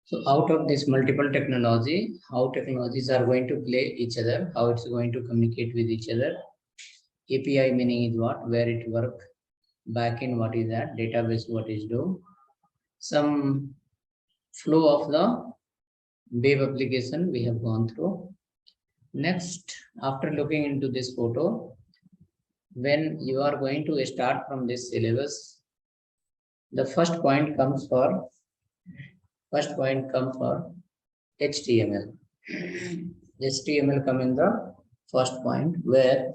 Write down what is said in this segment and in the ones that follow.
So out of this multiple technology, how technologies are going to play each other, how it's going to communicate with each other. API meaning is what, where it work, backend what is that, database what is do, some flow of the web application we have gone through. Next, after looking into this photo, when you are going to start from this syllabus, the first point comes for HTML. HTML come in the first point where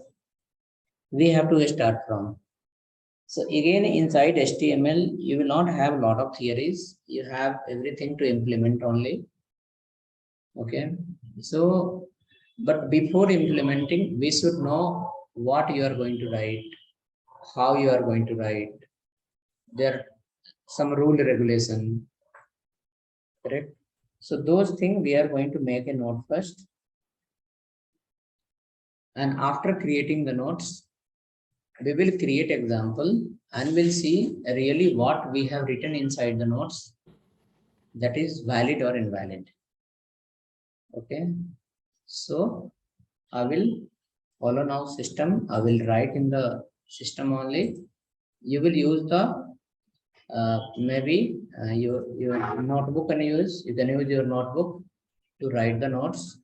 we have to start from. So again, inside HTML, you will not have a lot of theories. You have everything to implement only. Okay. So, but before implementing, we should know what you are going to write, how you are going to write. There are some rule regulation, correct? So those things we are going to make a note first. And after creating the notes, we will create example and we'll see really what we have written inside the notes that is valid or invalid. Okay. So I will follow now system. I will write in the system only. You will use the maybe your notebook can use. You can use your notebook to write the notes.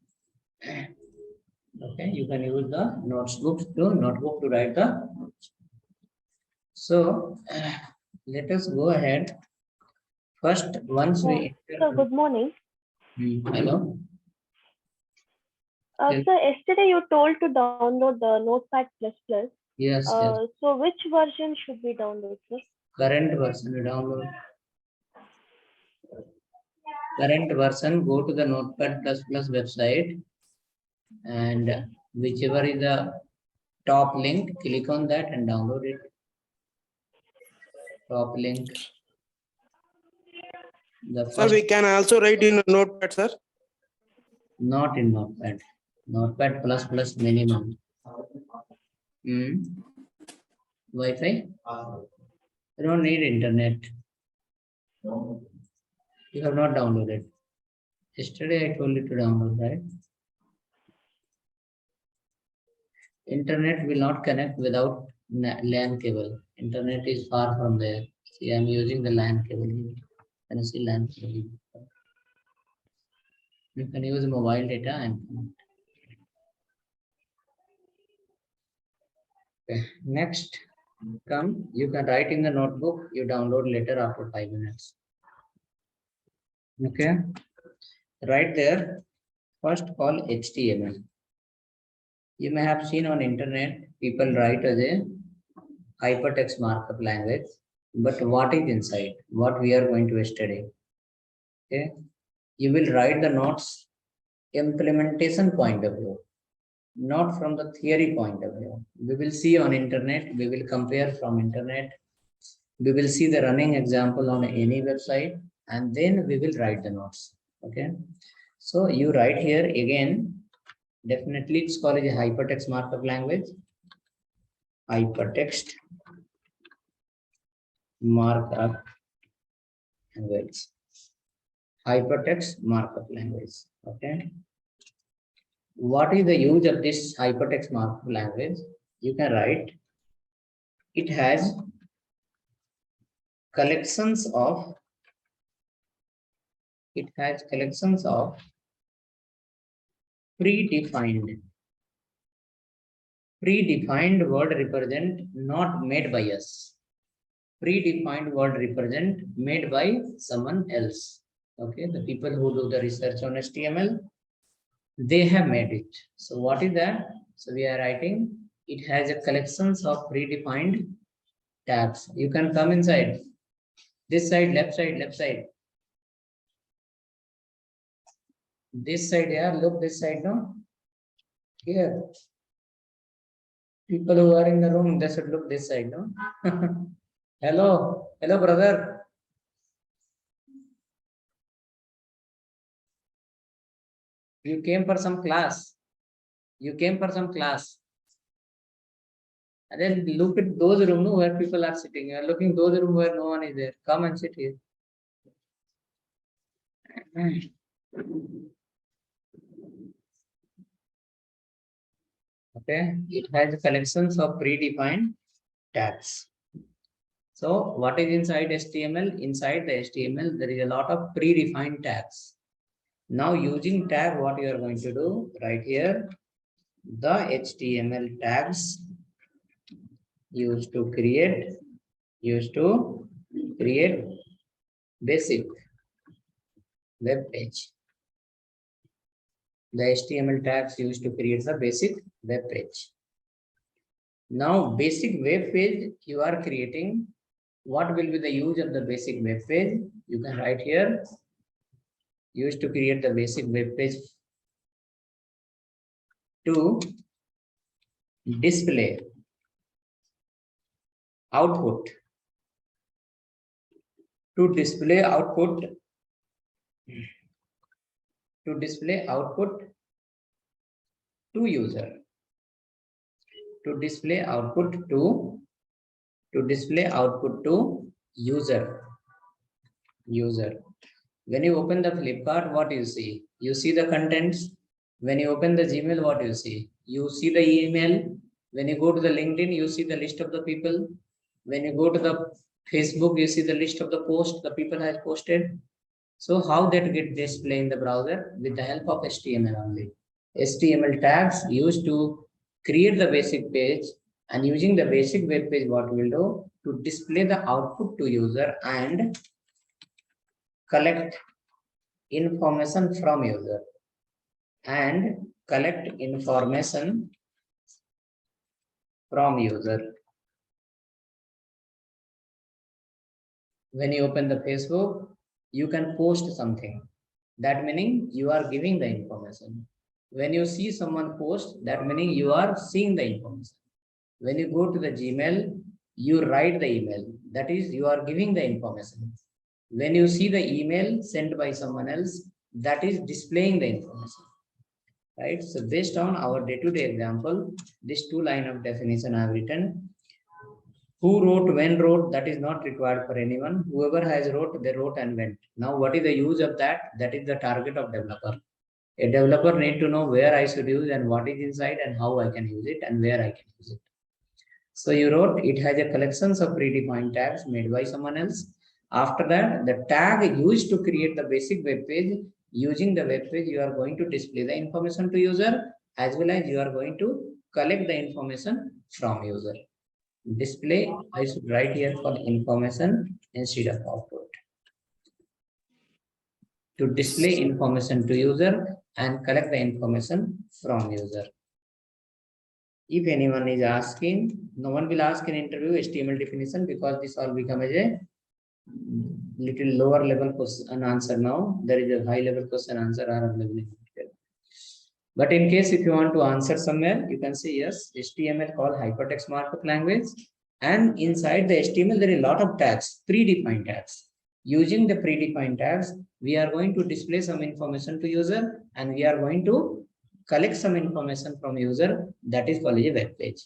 Okay, you can use the notebook to write the notes. So let us go ahead. First, once we Sir, good morning. Hello. Sir, yesterday you told to download the Notepad++. Yes. So which version should we download, sir? Current version we download. Current version, go to the Notepad++ website and whichever is the top link, click on that and download it. Top link. Sir, we can also write in Notepad, sir. Not in Notepad. Notepad++ minimum. Wi-Fi? You don't need internet. You have not downloaded. Yesterday I told you to download, right? Internet will not connect without LAN cable. Internet is far from there. See, I'm using the LAN cable here. Can you see LAN cable? You can use mobile data and connect. Okay. Next, come, you can write in the notebook, you download later after 5 minutes. Okay. Right there, first call HTML. You may have seen on internet, people write as a hypertext markup language, but what is inside, what we are going to study. Okay. You will write the notes implementation point of view, not from the theory point of view. We will see on internet, we will compare from internet, we will see the running example on any website, and then we will write the notes. Okay. So you write here again, definitely it's called a hypertext markup language. Hypertext markup language. Hypertext markup language. Okay. What is the use of this hypertext markup language? You can write, it has collections of predefined word represent not made by us. Predefined word represent made by someone else. Okay, the people who do the research on HTML, they have made it. So what is that? So we are writing, it has a collections of predefined tabs. You can come inside. This side, left side, left side. This side, yeah, look this side, no? Here. People who are in the room, they should look this side, no? Hello, brother. You came for some class. And then look at those rooms where people are sitting. You are looking those rooms where no one is there. Come and sit here. Okay, it has collections of predefined tags. So what is inside HTML? Inside the HTML, there is a lot of predefined tags. Now using tag, what you are going to do right here, the HTML tags used to create basic web page. The HTML tags used to create the basic web page. Now basic web page you are creating. What will be the use of the basic web page? You can write here, used to create the basic web page to display output, to display output to user, to display output to user. When you open the Flipkart, what you see? You see the contents. When you open the Gmail, what you see? You see the email. When you go to the LinkedIn, you see the list of the people. When you go to the Facebook, you see the list of the posts the people have posted. So how that get displayed in the browser? With the help of HTML only. HTML tags used to create the basic page, and using the basic web page, what we'll do to display the output to user and collect information from user from user. When you open the Facebook, you can post something. That meaning you are giving the information. When you see someone post, that meaning you are seeing the information. When you go to the Gmail, you write the email. That is, you are giving the information. When you see the email sent by someone else, that is displaying the information. Right? So based on our day-to-day example, this 2 line of definition I have written. Who wrote, when wrote, that is not required for anyone. Whoever has wrote, they wrote and went. Now, what is the use of that? That is the target of developer. A developer need to know where I should use and what is inside and how I can use it and where I can use it. So you wrote, it has a collections of predefined tags made by someone else. After that, the tag used to create the basic web page. Using the web page, you are going to display the information to user, as well as you are going to collect the information from user. Display, I should write here for information instead of output. To display information to user and collect the information from user. If anyone is asking, no one will ask in interview HTML definition, because this all become as a little lower level question and answer now. There is a high level question answer are available. But in case if you want to answer somewhere, you can say yes, HTML called hypertext markup language. And inside the HTML, there is a lot of tags, predefined tags. Using the predefined tags, we are going to display some information to user, and we are going to collect some information from user. That is called a web page.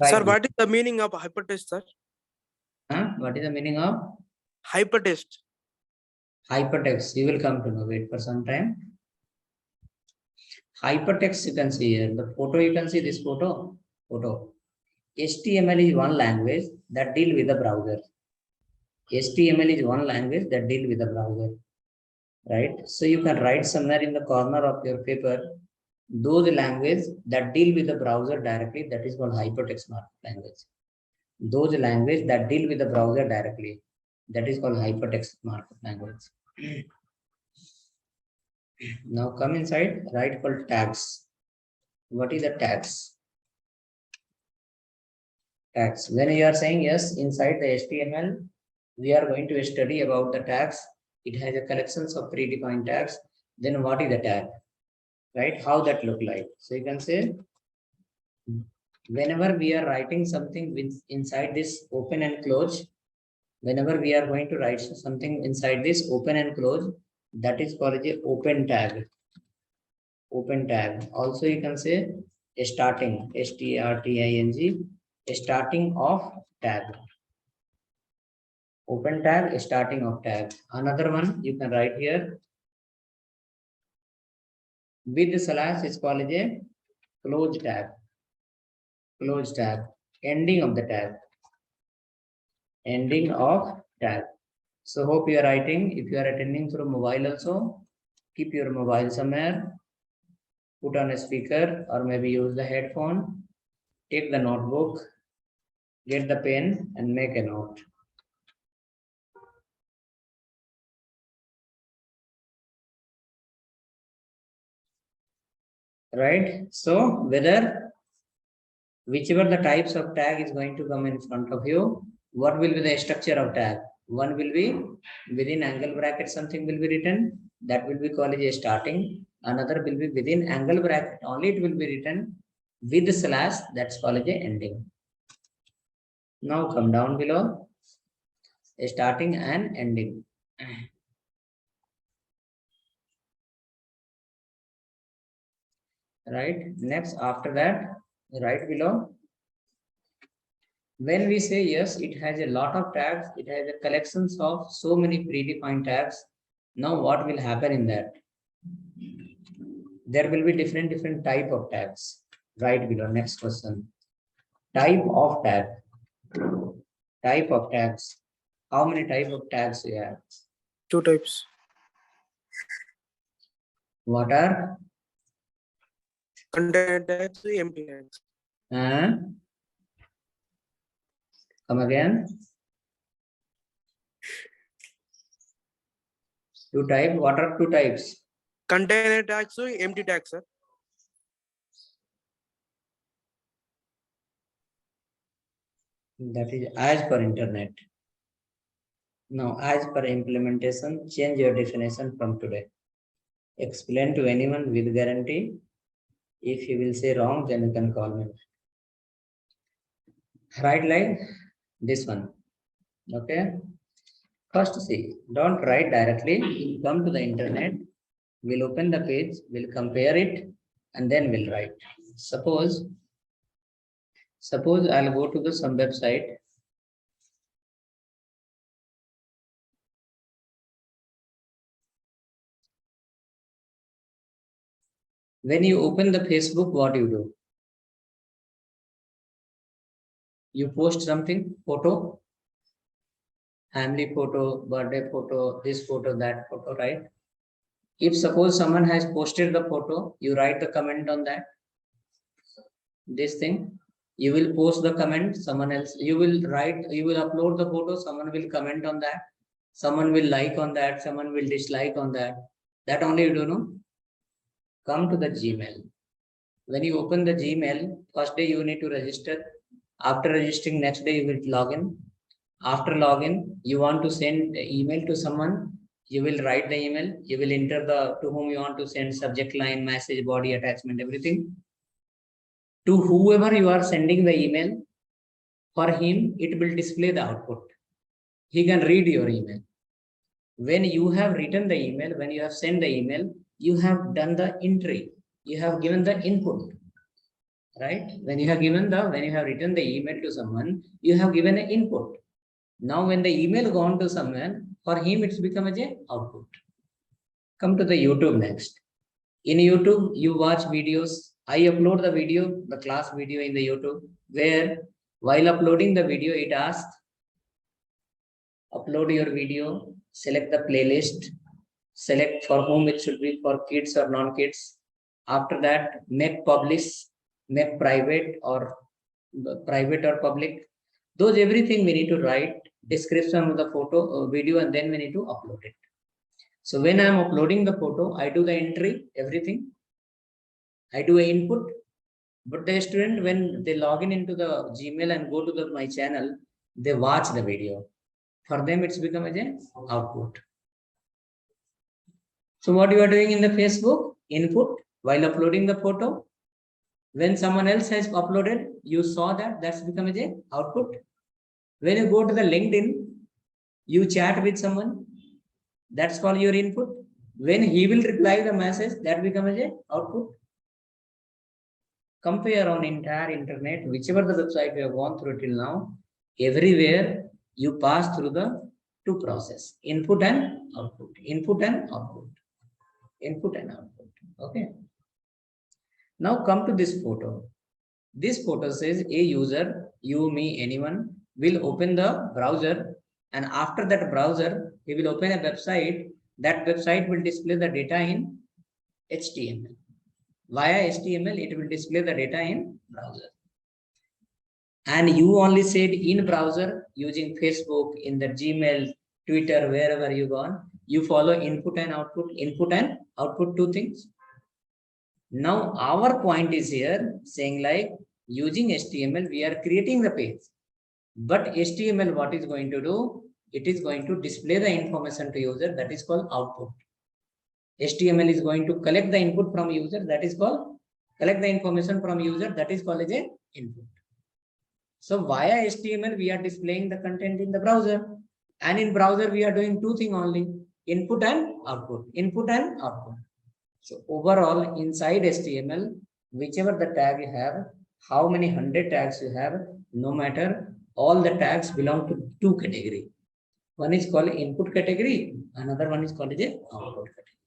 Right. Sir, what is the meaning of hypertext, sir? What is the meaning of Hypertext. Hypertext? You will come to know. Wait for some time. Hypertext, you can see here the photo. You can see this photo. HTML is one language that deal with the browser. HTML is one language that deal with the browser, right? So you can write somewhere in the corner of your paper those languages that deal with the browser directly. That is called hypertext markup language. Those languages that deal with the browser directly, that is called hypertext markup language. Now come inside, write called tags. What is the tags? Tags. When you are saying yes, inside the HTML, we are going to study about the tags. It has a collections of predefined tags. Then what is the tag? Right? How that look like? So you can say, whenever we are writing something with inside this open and close, whenever we are going to write something inside this open and close, that is called a open tag. Open tag. Also you can say a starting, starting, a starting of tag. Open tag, starting of tag. Another one you can write here. With the slash is called as a close tag. Close tag. Ending of the tag. Ending of tag. So hope you are writing. If you are attending through mobile also, keep your mobile somewhere. Put on a speaker or maybe use the headphone. Take the notebook. Get the pen and make a note. Right? So whether whichever the types of tag is going to come in front of you, what will be the structure of tag? One will be within angle bracket, something will be written. That will be called as a starting. Another will be within angle bracket, only it will be written with the slash, that's called as a ending. Now come down below, a starting and ending. Right, next after that, right below, when we say yes, it has a lot of tags, it has a collections of so many predefined tags. Now what will happen in that? There will be different type of tags. Right below, next question. Type of tag. Type of tags. How many type of tags you have? 2 types. What are? Container tags, empty tags. Come again. Two type. What are two types? Container tags, empty tags, sir. That is as per internet. Now, as per implementation, change your definition from today. Explain to anyone with guarantee. If you will say wrong, then you can call me. Write like this one. Okay. First, see, don't write directly. Come to the internet. We'll open the page. We'll compare it, and then we'll write. Suppose I'll go to some website. When you open the Facebook, what do? You post something, photo, family photo, birthday photo, this photo, that photo, right? If suppose someone has posted the photo, you write the comment on that. This thing, you will post the comment, someone else, you will upload the photo, someone will comment on that, someone will like on that, someone will dislike on that. That only you do, no? Come to the Gmail. When you open the Gmail, first day you need to register. After registering, next day you will log in. After login, you want to send email to someone, you will write the email, you will enter to whom you want to send subject line, message, body, attachment, everything. To whoever you are sending the email, for him, it will display the output. He can read your email. When you have written the email, when you have sent the email, you have done the entry. You have given the input, right? When you have written the email to someone, you have given an input. Now, when the email gone to someone, for him it's become as a output. Come to the YouTube next. In YouTube, you watch videos. I upload the video, the class video in the YouTube, where while uploading the video, it asks, upload your video, select the playlist, select for whom it should be, for kids or non-kids. After that, make publish, make private or public. Those everything we need to write, description of the photo or video, and then we need to upload it. So when I am uploading the photo, I do the entry, everything. I do an input. But the student, when they log into the Gmail and go to my channel, they watch the video. For them, it's become as an output. So what you are doing in the Facebook? Input while uploading the photo. When someone else has uploaded, you saw that, that's become as an output. When you go to the LinkedIn, you chat with someone, that's called your input. When he will reply the message, that becomes an output. Compare on entire internet, whichever the website you have gone through till now, everywhere you pass through the to process input and output, input and output, input and output. Okay. Now come to this photo. This photo says a user, you, me, anyone will open the browser, and after that browser, he will open a website. That website will display the data in HTML. Via HTML, it will display the data in browser. And you only said in browser using Facebook, in the Gmail, Twitter, wherever you gone, you follow input and output, two things. Now our point is here saying like using HTML, we are creating the page. But HTML, what is going to do? It is going to display the information to user, that is called output. HTML is going to collect the input from user, that is called collect the information from user, that is called as a input. So via HTML, we are displaying the content in the browser. And in browser, we are doing two things only, input and output, input and output. So overall, inside HTML, whichever the tag you have, how many 100 tags you have, no matter, all the tags belong to two categories. One is called input category, another one is called a output category.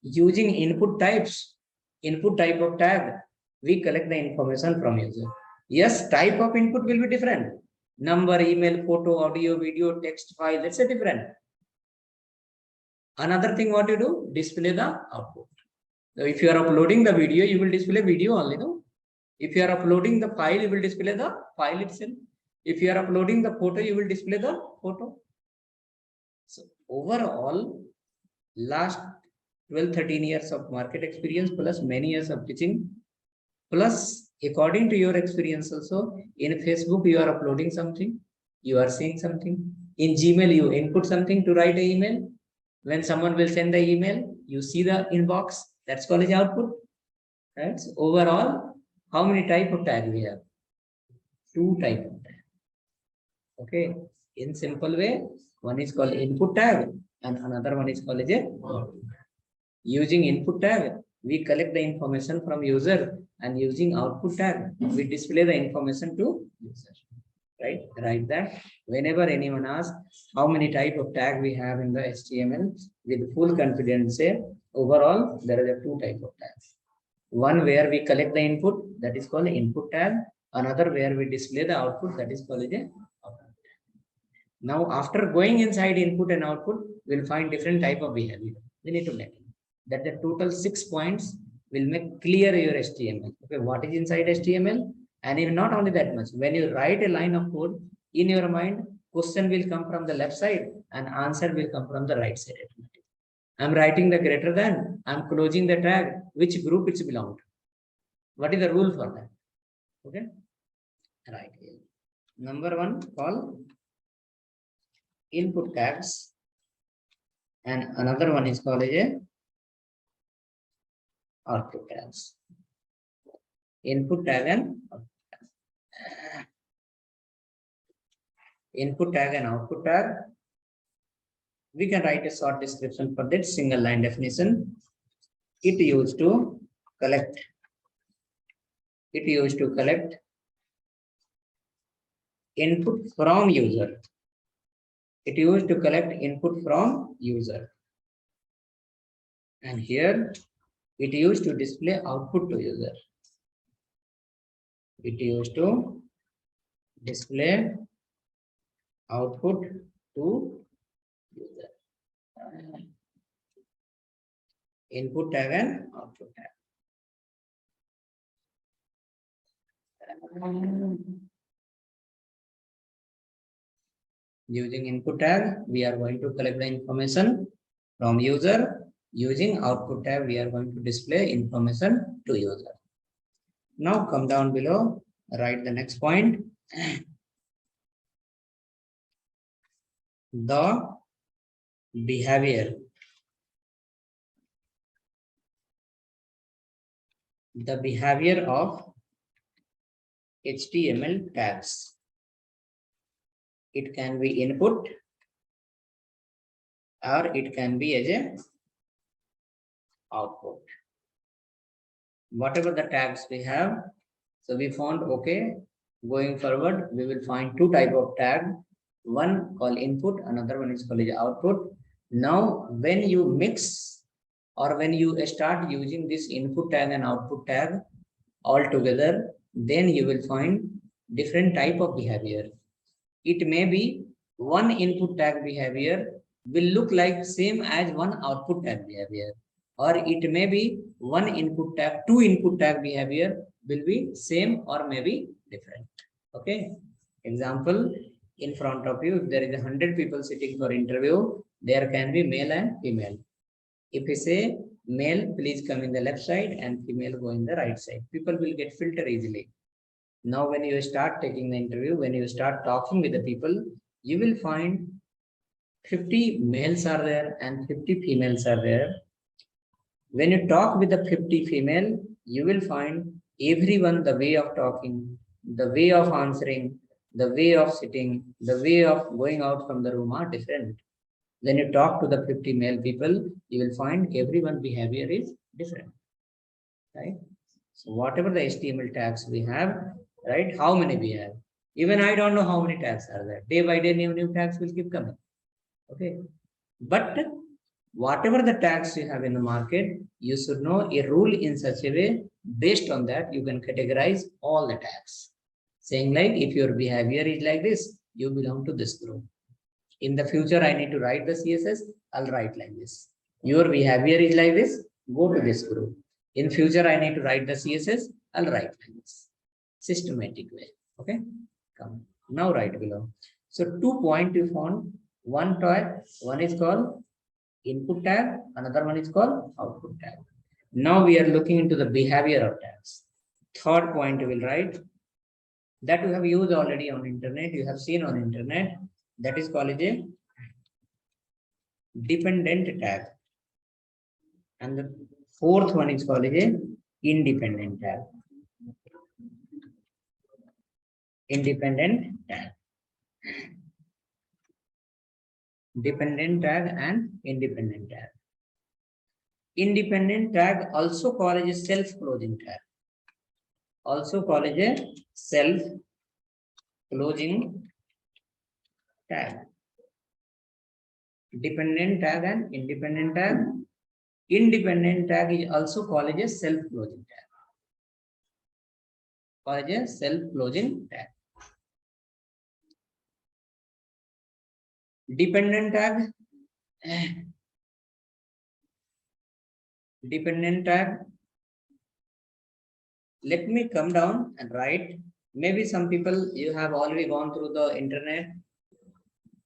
Using input types, input type of tag, we collect the information from user. Yes, type of input will be different. Number, email, photo, audio, video, text file, that's a different. Another thing what you do, display the output. So if you are uploading the video, you will display video only, no? If you are uploading the file, you will display the file itself. If you are uploading the photo, you will display the photo. So overall, last 12-13 years of market experience plus many years of teaching, plus according to your experience also, in Facebook, you are uploading something, you are seeing something. In Gmail, you input something to write an email. When someone will send the email, you see the inbox, that's called as output. Right? So overall, how many type of tag we have? Two type of tag. Okay. In simple way, one is called input tag and another one is called as a output. Using input tag, we collect the information from user, and using output tag, we display the information to user. Right? Write that. Whenever anyone asks how many type of tag we have in the HTML, with full confidence say, overall, there are two type of tags. One where we collect the input, that is called input tag. Another where we display the output, that is called a output tag. Now, after going inside input and output, we'll find different type of behavior. We need to make it. That the total 6 points will make clear your HTML. Okay, what is inside HTML? And if not only that much, when you write a line of code, in your mind, question will come from the left side and answer will come from the right side. I'm writing the greater than, I'm closing the tag, which group it's belonged to. What is the rule for that? Okay, right here. Number one, call input tags, and another one is called a output tags. Input tag and output tag. Input tag and output tag. We can write a short description for that single line definition. It used to collect. It used to collect input from user. It used to collect input from user. And here it used to display output to user. It used to display output to user. Input tag and output tag. Using input tag, we are going to collect the information from user. Using output tag, we are going to display information to user. Now come down below, write the next point. The behavior. The behavior of HTML tags. It can be input or it can be as a output. Whatever the tags we have, so we found okay, going forward, we will find two type of tag. One called input, another one is called output. Now, when you mix or when you start using this input tag and output tag all together, then you will find different type of behavior. It may be one input tag behavior will look like same as one output tag behavior, or it may be one input tag, two input tag behavior will be same or maybe different. Okay. Example, in front of you, if there is 100 people sitting for interview, there can be male and female. If we say male, please come in the left side and female go in the right side, people will get filtered easily. Now, when you start taking the interview, when you start talking with the people, you will find 50 males are there and 50 females are there. When you talk with the 50 female, you will find everyone the way of talking, the way of answering, the way of sitting, the way of going out from the room are different. When you talk to the 50 male people, you will find everyone's behavior is different, right? So whatever the HTML tags we have, right? How many we have? Even I don't know how many tags are there. Day by day, new tags will keep coming. Okay. But whatever the tags you have in the market, you should know a rule in such a way, based on that, you can categorize all the tags. Saying like, if your behavior is like this, you belong to this group. In the future, I need to write the CSS, I'll write like this. Your behavior is like this, go to this group. In future, I need to write the CSS, I'll write like this. Systematic way. Okay. Come. Now write below. So 2 points you found. One tag, one is called input tag, another one is called output tag. Now we are looking into the behavior of tags. Third point you will write that you have used already on internet, you have seen on internet, that is called a dependent tag. And the fourth one is called a independent tag. Independent tag. Dependent tag and independent tag. Independent tag also called a self-closing tag. Also called a self-closing tag. Dependent tag and independent tag. Independent tag is also called a self-closing tag. Called a self-closing tag. Dependent tag. Dependent tag. Let me come down and write. Maybe some people, you have already gone through the internet.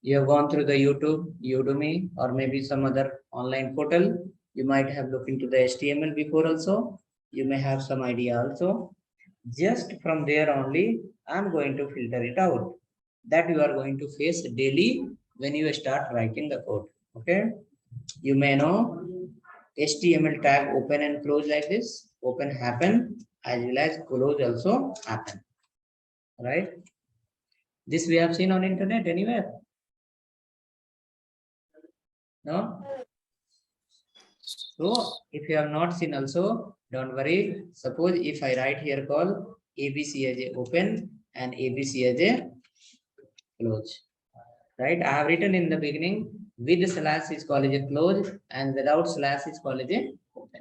You have gone through the YouTube, Udemy, or maybe some other online portal. You might have looked into the HTML before also. You may have some idea also. Just from there only, I'm going to filter it out. That you are going to face daily when you start writing the code. Okay. You may know HTML tag open and close like this. Open happen as well as close also happen. Right. This we have seen on internet anywhere. No. So if you have not seen also, don't worry. Suppose if I write here call ABC as a open and ABC as a close. Right? I have written in the beginning with slash is called as a close and without slash is called as a open.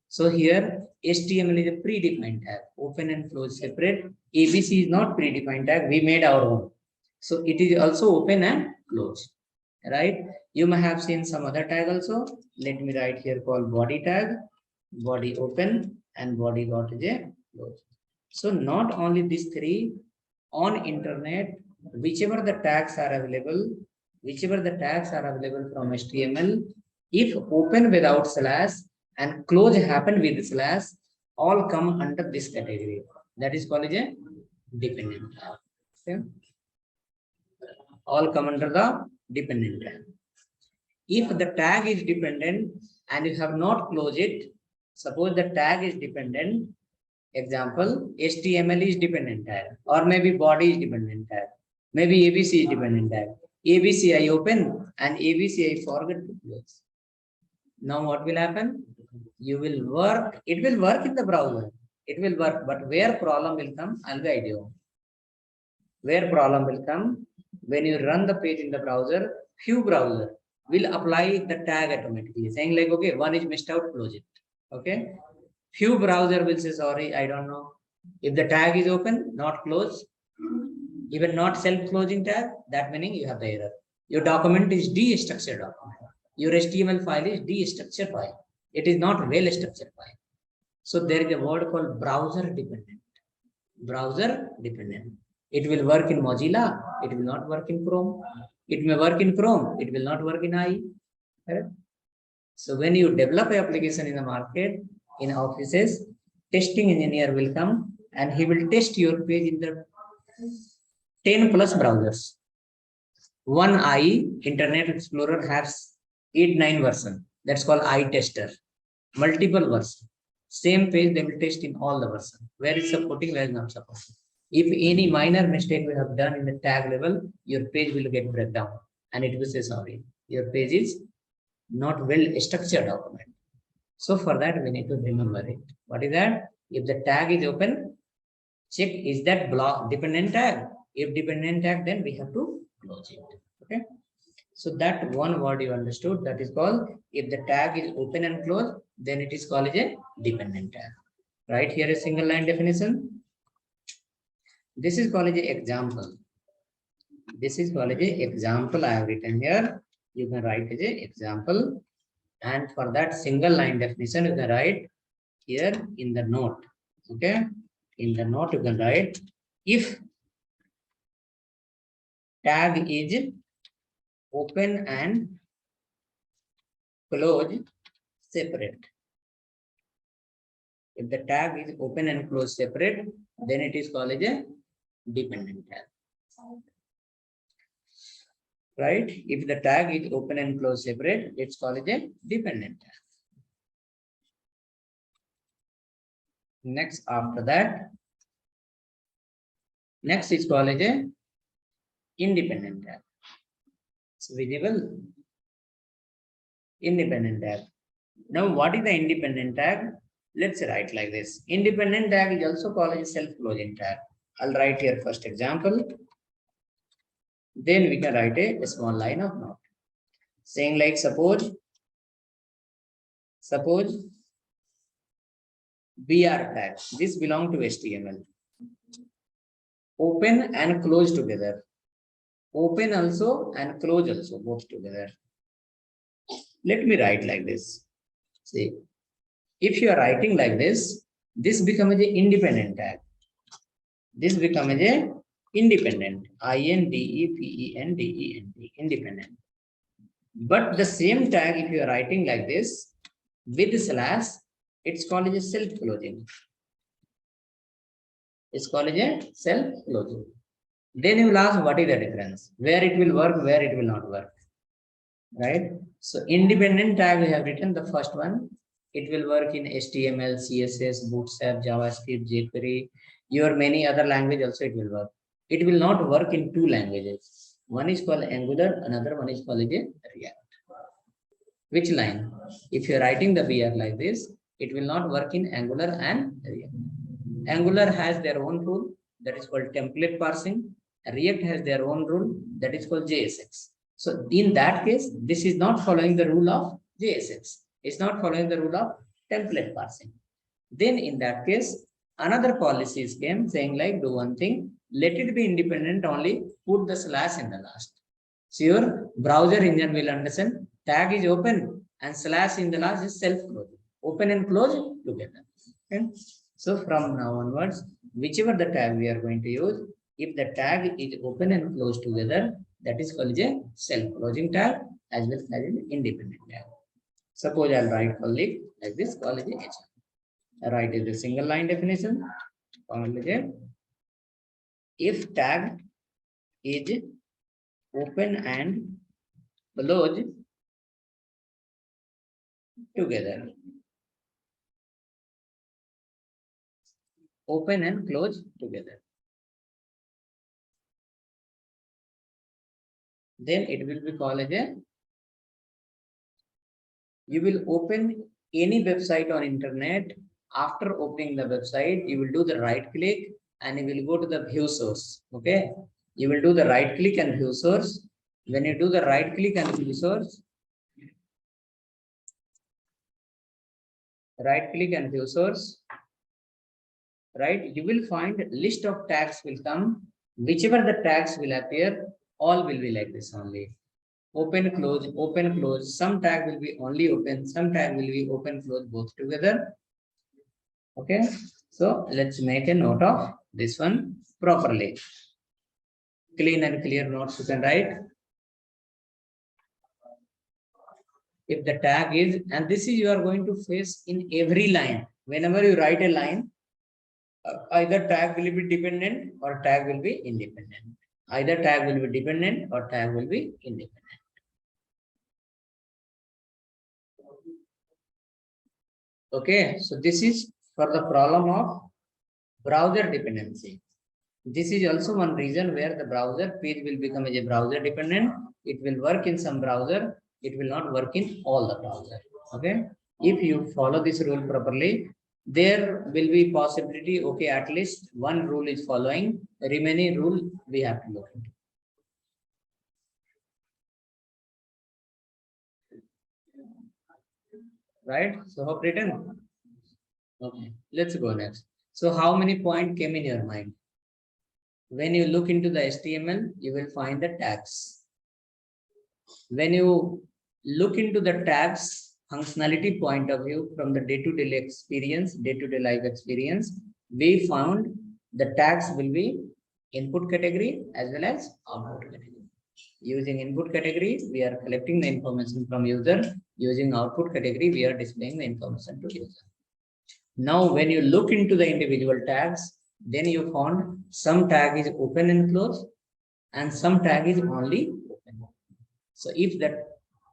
So here HTML is a predefined tag. Open and close separate. ABC is not predefined tag. We made our own. So it is also open and close. Right? You may have seen some other tag also. Let me write here called body tag, body open and body got a close. So not only these three, on internet, whichever the tags are available from HTML, if open without slash and close happen with slash, all come under this category. That is called a dependent tag. Okay? All come under the dependent tag. If the tag is dependent and you have not closed it, suppose the tag is dependent, example, HTML is dependent tag, or maybe body is dependent tag, maybe ABC is dependent tag. ABC I open and ABC I forget to close. Now what will happen? You will work, it will work in the browser. It will work, but where problem will come, I'll guide you. Where problem will come, when you run the page in the browser, few browser will apply the tag automatically, saying like, okay, one is missed out, close it. Okay. Few browser will say, sorry, I don't know. If the tag is open, not closed, even not self-closing tag, that meaning you have the error. Your document is destructured document. Your HTML file is destructured file. It is not well-structured file. So there is a word called browser dependent. Browser dependent. It will work in Mozilla. It will not work in Chrome. It may work in Chrome. It will not work in IE. Correct? So when you develop an application in the market, in offices, testing engineer will come and he will test your page in the 10 plus browsers. One IE, Internet Explorer, has 8-9 version. That's called IE tester. Multiple version. Same page they will test in all the version. Where is supporting, where is not supporting. If any minor mistake we have done in the tag level, your page will get breakdown and it will say sorry. Your page is not well structured document. So for that we need to remember it. What is that? If the tag is open, check is that block dependent tag. If dependent tag, then we have to close it. Okay. So that one word you understood, that is called, if the tag is open and closed, then it is called a dependent tag. Right here a single line definition. This is called a example. This is called a example I have written here. You can write as a example. And for that single line definition, you can write here in the note. Okay. In the note, you can write if tag is open and close separate. If the tag is open and close separate, then it is called a dependent tag. Right? If the tag is open and close separate, it's called a dependent tag. Next, after that, next is called a independent tag. It's visible. Independent tag. Now, what is the independent tag? Let's write like this. Independent tag is also called a self-closing tag. I'll write here first example. Then we can write a small line of note. Saying like suppose BR tag. This belongs to HTML. Open and close together. Open also and close also, both together. Let me write like this. See, if you are writing like this, this becomes an independent tag. This becomes a independent, INDEPENDENT, independent. But the same tag, if you are writing like this with slash, it's called a self-closing. It's called a self-closing. Then you will ask what is the difference, where it will work, where it will not work. Right? So independent tag we have written the first one. It will work in HTML, CSS, Bootstrap, JavaScript, jQuery, your many other language also it will work. It will not work in two languages. One is called Angular, another one is called React. Which line? If you are writing the BR like this, it will not work in Angular and React. Angular has their own rule, that is called template parsing. React has their own rule, that is called JSX. So in that case, this is not following the rule of JSX. It's not following the rule of template parsing. Then in that case, another policies came saying like, do one thing, let it be independent only, put the slash in the last. So your browser engine will understand tag is open and slash in the last is self-closing. Open and close together. Okay? So from now onwards, whichever the tag we are going to use, if the tag is open and closed together, that is called a self-closing tag as well as an independent tag. Suppose I'll write only like this, call it H. I write is a single line definition. If tag is open and closed together. Open and close together. Then it will be called as a, you will open any website on internet. After opening the website, you will do the right click and you will go to the view source. Okay. You will do the right click and view source. When you do the right click and view source, right click and view source, right, you will find list of tags will come. Whichever the tags will appear, all will be like this only. Open, close. Some tag will be only open, some tag will be open, close, both together. Okay, so let's make a note of this one properly. Clean and clear notes you can write. If the tag is, and this is you are going to face in every line. Whenever you write a line, either tag will be dependent or tag will be independent. Either tag will be dependent or tag will be independent. Okay, so this is for the problem of browser dependency. This is also one reason where the browser page will become as a browser dependent. It will work in some browser, it will not work in all the browser. Okay, if you follow this rule properly, there will be possibility, okay, at least one rule is following, remaining rule we have to look into. Right, so hope written. Okay, let's go next. So how many points came in your mind? When you look into the HTML, you will find the tags. When you look into the tags functionality point of view from the day-to-day experience, day-to-day life experience, we found the tags will be input category as well as output category. Using input category, we are collecting the information from user. Using output category, we are displaying the information to user. Now, when you look into the individual tags, then you found some tag is open and close and some tag is only open. So if that,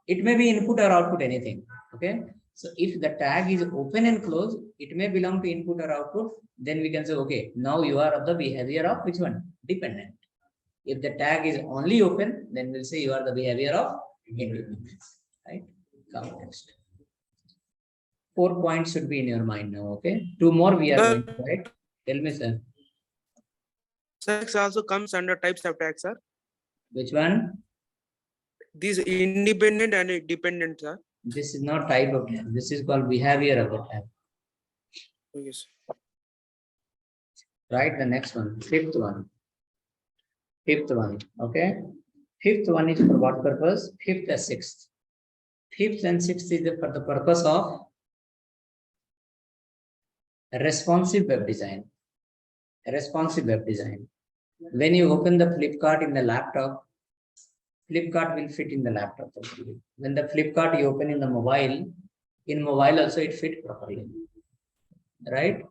it may be input or output anything. Okay. So if the tag is open and close, it may belong to input or output. Then we can say, okay, now you are of the behavior of which one? Dependent. If the tag is only open, then we'll say you are the behavior of independent. Right? Context. 4 points should be in your mind now. Okay. 2 more we are going to write. Tell me, sir. Tags also comes under types of tags, sir. Which one? These independent and dependent, sir. This is not type of tag. This is called behavior of the tag. Yes. Right. The next one. Fifth one. Okay. Fifth one is for what purpose? Fifth and sixth. Fifth and sixth is for the purpose of responsive web design. Responsive web design. When you open the Flipkart in the laptop, Flipkart will fit in the laptop properly. When the Flipkart you open in the mobile, in mobile also it fit properly. Right?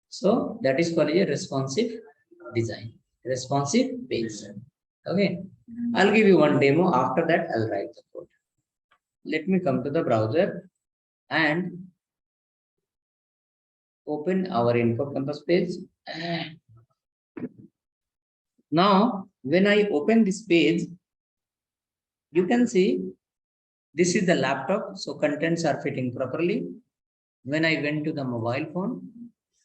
So that is called a responsive design. Responsive page. Okay. I'll give you one demo. After that, I'll write the code. Let me come to the browser and open our info campus page. Now, when I open this page, you can see this is the laptop, so contents are fitting properly. When I went to the mobile phone,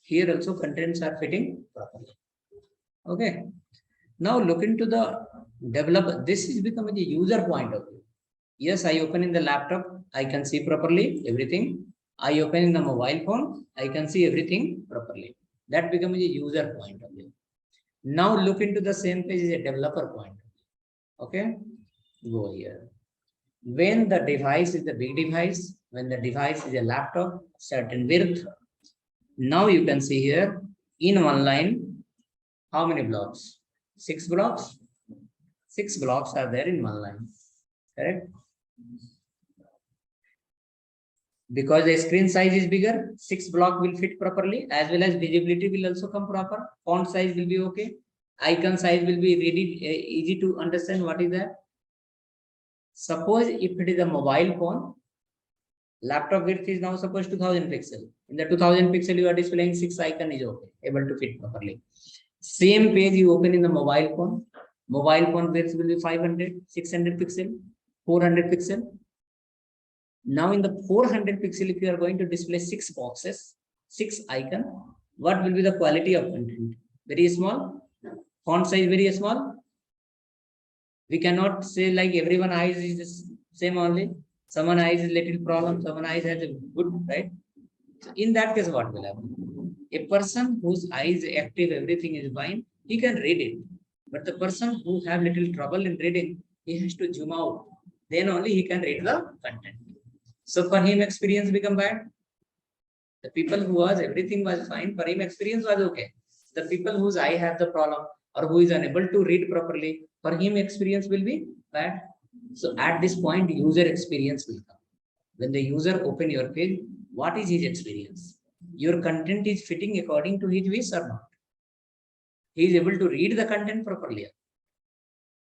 here also contents are fitting properly. Okay. Now look into the developer. This is becoming a user point of view. Yes, I open in the laptop, I can see properly everything. I open in the mobile phone, I can see everything properly. That becomes a user point of view. Now look into the same page is a developer point of view. Okay, go here. When the device is the big device, when the device is a laptop, certain width. Now you can see here in one line, how many blocks? 6 blocks. 6 blocks are there in one line. Correct? Because the screen size is bigger, 6 block will fit properly, as well as visibility will also come proper. Font size will be okay. Icon size will be really easy to understand what is that. Suppose if it is a mobile phone, laptop width is now suppose 2000 pixel. In the 2000 pixel, you are displaying 6 icon is okay, able to fit properly. Same page you open in the mobile phone. Mobile phone width will be 500, 600 pixel, 400 pixel. Now in the 400 pixel, if you are going to display 6 boxes, 6 icon, what will be the quality of content? Very small, font size very small, We cannot say like everyone eyes is the same only. Someone eyes is little problem, someone eyes has a good, right? So in that case, what will happen? A person whose eye is active, everything is fine, he can read it. But the person who have little trouble in reading, he has to zoom out. Then only he can read the content. So for him, experience become bad. The people who was everything was fine, for him experience was okay. The people whose eye have the problem or who is unable to read properly, for him experience will be bad. So at this point, user experience will come. When the user open your page, what is his experience? Your content is fitting according to his wish or not? He is able to read the content properly.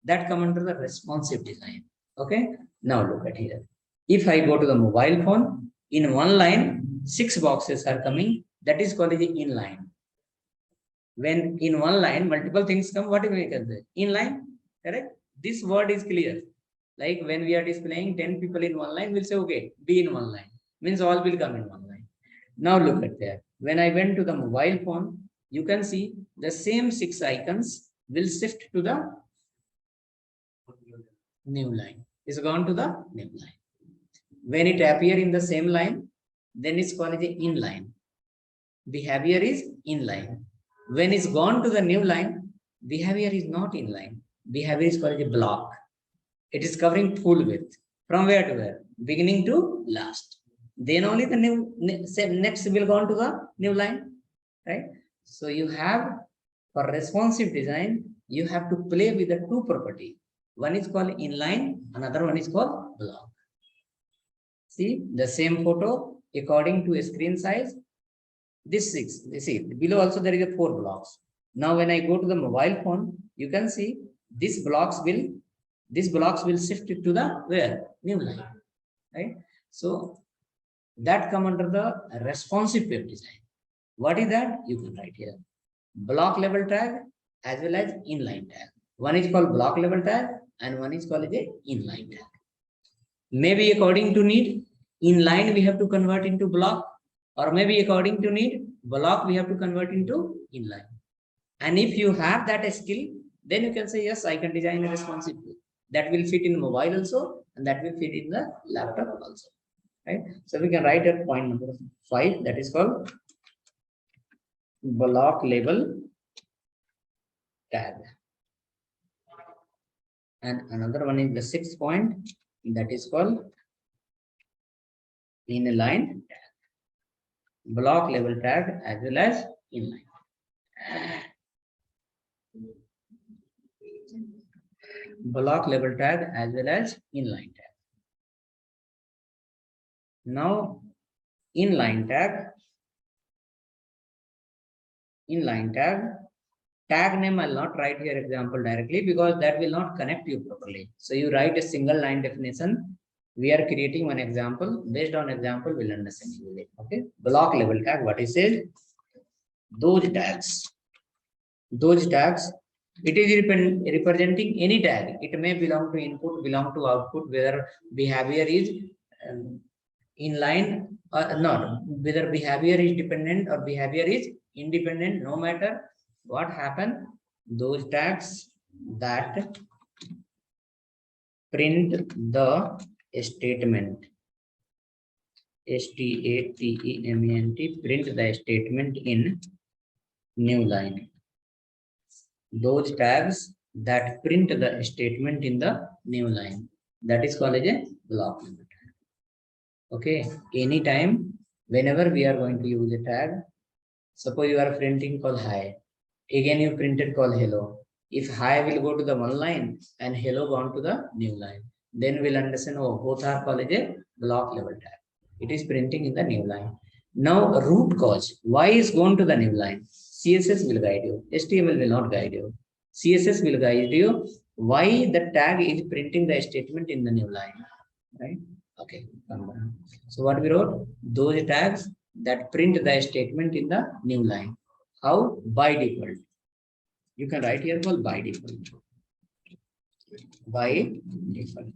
That come under the responsive design. Okay. Now look at here. If I go to the mobile phone, in one line, 6 boxes are coming. That is called the inline. When in one line, multiple things come, what do we can say? Inline, correct? This word is clear. Like when we are displaying 10 people in one line, we'll say, okay, be in one line. Means all will come in one line. Now look at there. When I went to the mobile phone, you can see the same 6 icons will shift to the new line. It's gone to the new line. When it appear in the same line, then it's called the inline. Behavior is inline. When it's gone to the new line, behavior is not inline. Behavior is called a block. It is covering full width. From where to where? Beginning to last. Then only the next will go on to the new line. Right? So you have, for responsive design, you have to play with the 2 property. One is called inline, another one is called block. See the same photo according to a screen size. This 6, you see below also there is a 4 blocks. Now when I go to the mobile phone, you can see these blocks will shift it to the where? New line. Right? So that come under the responsive web design. What is that? You can write here. Block level tag as well as inline tag. One is called block level tag and one is called a inline tag. Maybe according to need, inline we have to convert into block, or maybe according to need, block we have to convert into inline. And if you have that skill, then you can say, yes, I can design a responsive way. That will fit in mobile also, and that will fit in the laptop also. Right? So we can write at point number 5, that is called block label tag. And another one is the 6th point, that is called inline tag. Block level tag as well as inline. Block level tag as well as inline tag. Now inline tag, tag name I'll not write here example directly because that will not connect you properly. So you write a single line definition. We are creating one example. Based on example, we'll understand it. Okay. Block level tag, what is it? Those tags, it is representing any tag. It may belong to input, belong to output, whether behavior is inline or not, whether behavior is dependent or behavior is independent, no matter what happen, those tags that print the statement, statement, print the statement in new line. Those tags that print the statement in the new line, that is called as a block. Okay, anytime, whenever we are going to use a tag, suppose you are printing call hi, again you printed call hello. If hi will go to the one line and hello gone to the new line, then we'll understand, oh, both are called as a block level tag. It is printing in the new line. Now root cause, why is gone to the new line? CSS will guide you, HTML will not guide you. CSS will guide you why the tag is printing the statement in the new line, right? Okay. So what we wrote, those tags that print the statement in the new line. How? By default. You can write here called by default. By default.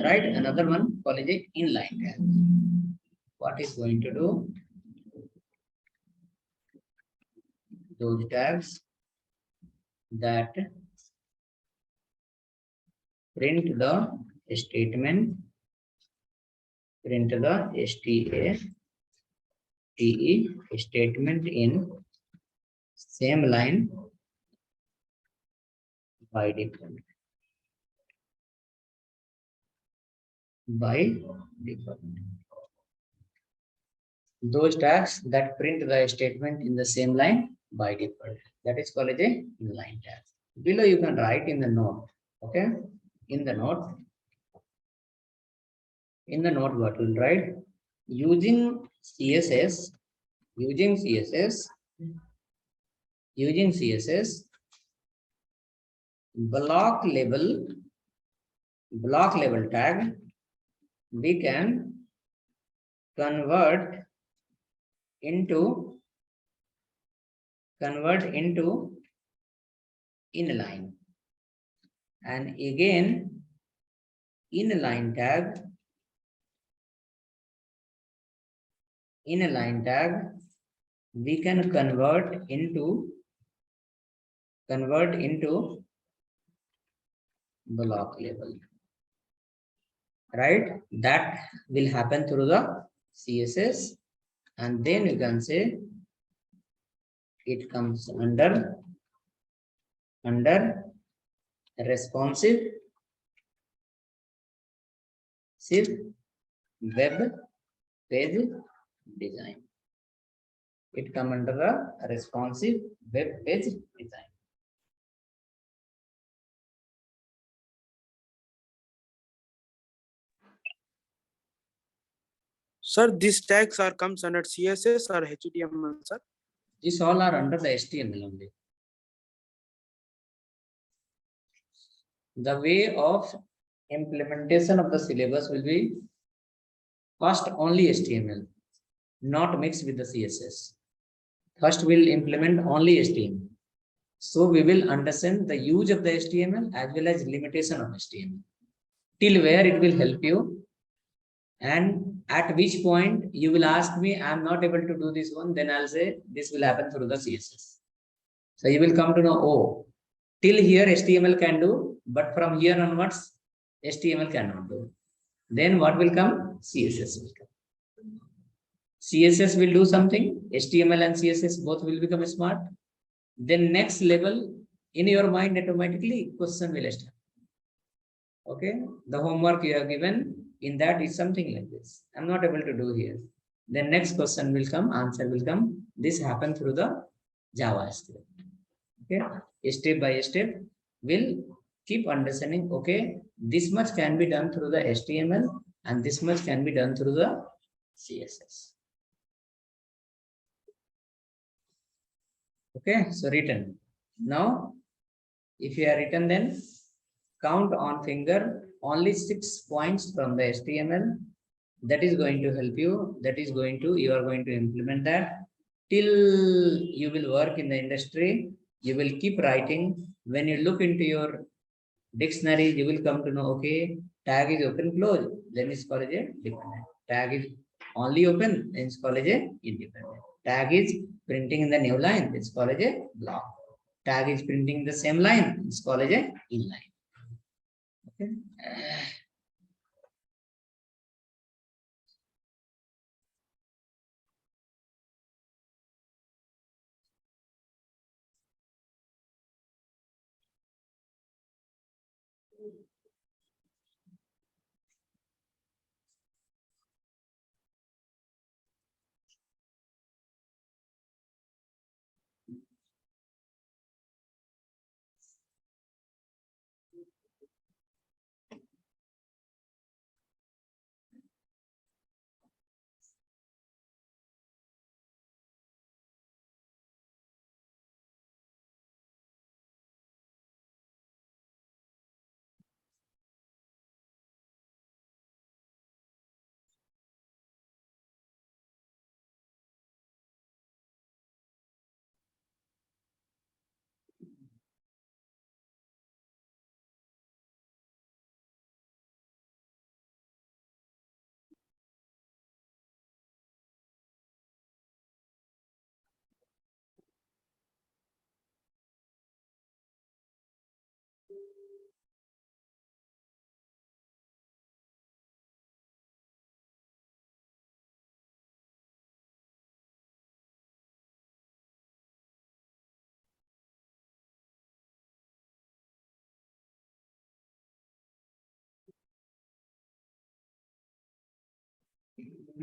Right? Another one called is inline tag. What is going to do? Those tags that print the statement, print the statement in same line by default. By default. Those tags that print the statement in the same line by default. That is called a inline tag. Below you can write in the note. Okay. In the note what will write? Using CSS, block label tag, we can convert into inline, and again inline tag we can convert into block label, right? That will happen through the CSS, and then you can say it comes under responsive web page design. It comes under the responsive web page design. Sir, these tags are comes under CSS or HTML, sir? These all are under the HTML only. The way of implementation of the syllabus will be first only HTML, not mixed with the CSS. First we'll implement only HTML. So we will understand the use of the HTML as well as limitation of HTML. Till where it will help you, and at which point you will ask me, I'm not able to do this one, then I'll say this will happen through the CSS. So you will come to know, oh, till here HTML can do, but from here onwards HTML cannot do. Then what will come? CSS will come. CSS will do something, HTML and CSS both will become smart. Then next level in your mind automatically question will start. Okay, the homework you have given in that is something like this. I'm not able to do here. Then next question will come, answer will come. This happen through the JavaScript. Okay, step by step we'll keep understanding. Okay, this much can be done through the HTML and this much can be done through the CSS. Okay, so written. Now, if you are written, then count on finger only 6 points from the HTML. That is going to help you. You are going to implement that till you will work in the industry. You will keep writing. When you look into your dictionary, you will come to know, okay, tag is open, close, then it's called a dependent. Tag is only open, then it's called a independent. Tag is printing in the new line, it's called a block. Tag is printing the same line, it's called a inline. Okay.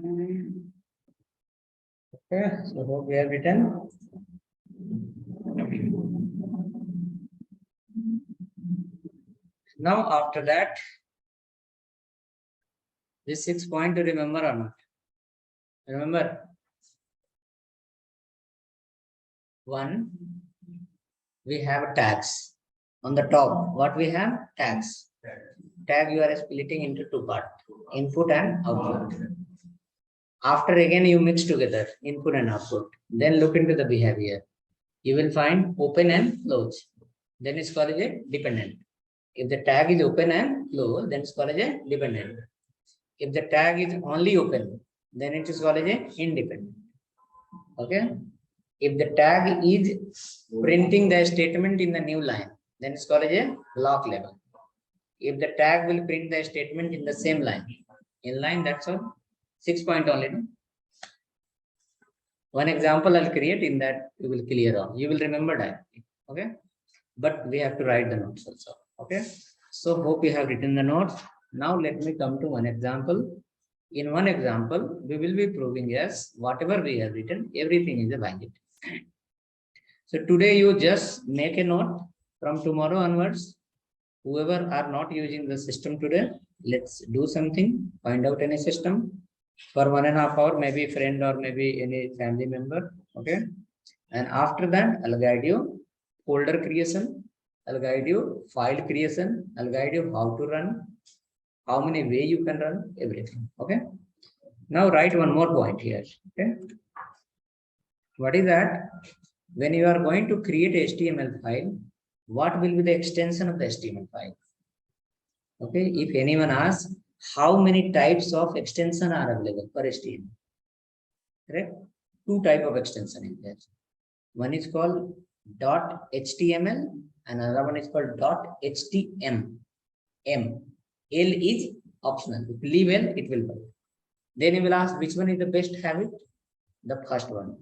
Okay, so hope we have written. Now after that, this 6 point to remember or not? Remember? One, we have tags. On the top, what we have? Tags. Tag you are splitting into two parts, input and output. After again you mix together input and output. Then look into the behavior. You will find open and close. Then it's called a dependent. If the tag is open and close, then it's called a dependent. If the tag is only open, then it is called a independent. Okay. If the tag is printing the statement in the new line, then it's called a block level. If the tag will print the statement in the same line, in line, that's all. 6 point only. No? One example I'll create, in that you will clear on. You will remember directly. Okay. But we have to write the notes also. Okay. So hope you have written the notes. Now let me come to one example. In one example, we will be proving yes, whatever we have written, everything is a valid. So today you just make a note. From tomorrow onwards, whoever are not using the system today, let's do something, find out any system for 1.5 hours, maybe friend or maybe any family member. Okay. And after that, I'll guide you folder creation. I'll guide you file creation. I'll guide you how to run, how many way you can run, everything. Okay. Now write one more point here. Okay. What is that? When you are going to create HTML file, what will be the extension of the HTML file? Okay. If anyone asks, how many types of extension are available for HTML? Correct? Two type of extension in there. One is called .html and another one is called .htm. L is optional. If you leave L, it will work. Then you will ask which one is the best habit? The first one.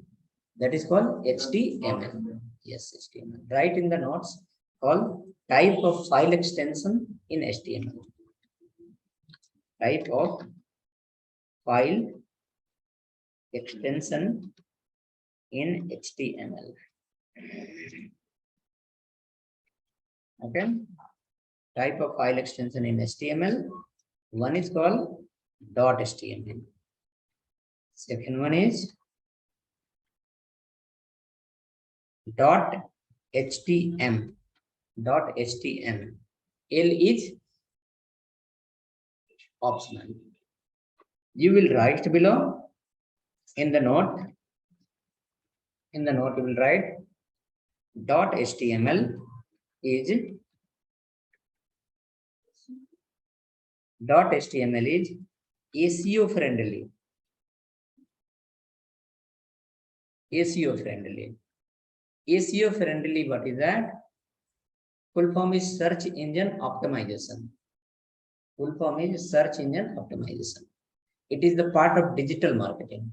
That is called HTML. Yes, HTML. Write in the notes called type of file extension in HTML. Type of file extension in HTML. Okay. Type of file extension in HTML. One is called .html. Second one is .htm. .htm. L is optional. You will write below in the note. In the note, you will write .html is SEO friendly. SEO friendly. SEO friendly, what is that? Full form is search engine optimization. Full form is search engine optimization. It is the part of digital marketing.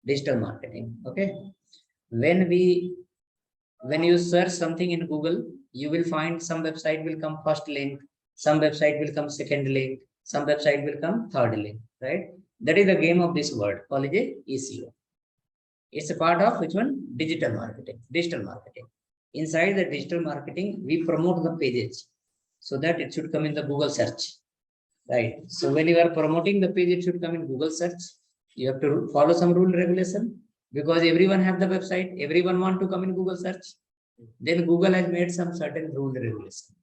Digital marketing. Okay. When you search something in Google, you will find some website will come first link, some website will come second link, some website will come third link, right? That is the game of this word called SEO. It's a part of which one? Digital marketing. Digital marketing. Inside the digital marketing, we promote the pages so that it should come in the Google search, right? So when you are promoting the page, it should come in Google search. You have to follow some rule regulation because everyone have the website. Everyone want to come in Google search. Then Google has made some certain rule regulation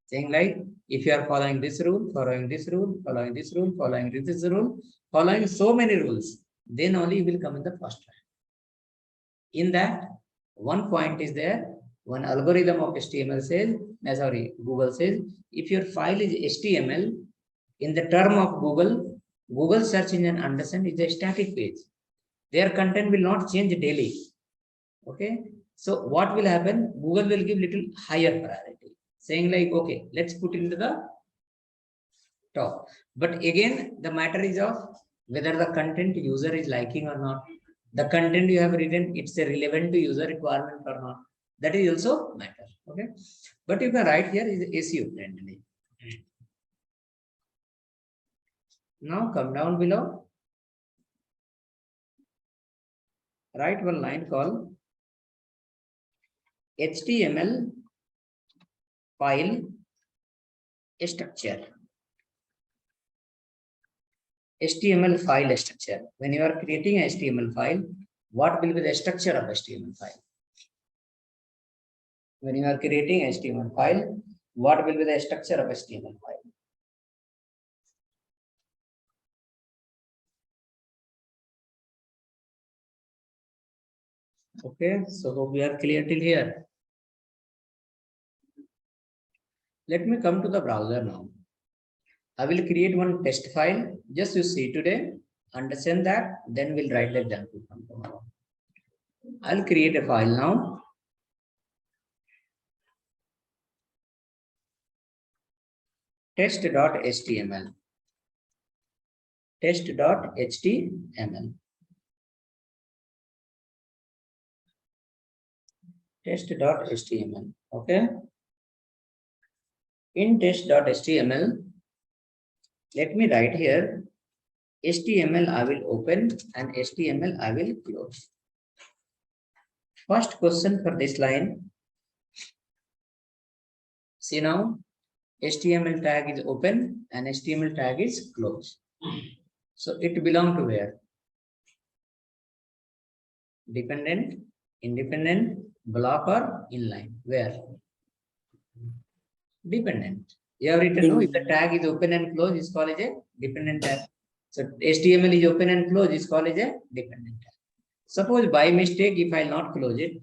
saying like, if you are following this rule, following this rule, following this rule, following this rule, following so many rules, then only you will come in the first rank. In that, one point is there, one algorithm of HTML says, Google says, if your file is HTML, in the term of Google search engine understand is a static page. Their content will not change daily. Okay. So what will happen? Google will give little higher priority, saying like, okay, let's put into the top. But again, the matter is of whether the content user is liking or not. The content you have written, it's a relevant to user requirement or not. That is also matter. Okay. But you can write here is SEO friendly. Now come down below. write one line called HTML file structure. HTML file structure. When you are creating a HTML file, what will be the structure of HTML file? When you are creating HTML file, what will be the structure of HTML file? Okay, so hope we are clear till here. Let me come to the browser now. I will create one test file. Just you see today, understand that, then we'll write the example from tomorrow. I'll create a file now. Test.html. Test.html. Test.html. Okay. In test.html, let me write here HTML I will open and HTML I will close. First question for this line. See now, HTML tag is open and HTML tag is closed. So it belongs to where? Dependent, independent, block or inline? Where? Dependent. You have written, no, if the tag is open and closed, is called a dependent tag. So HTML is open and closed, is called a dependent tag. Suppose by mistake, if I not close it,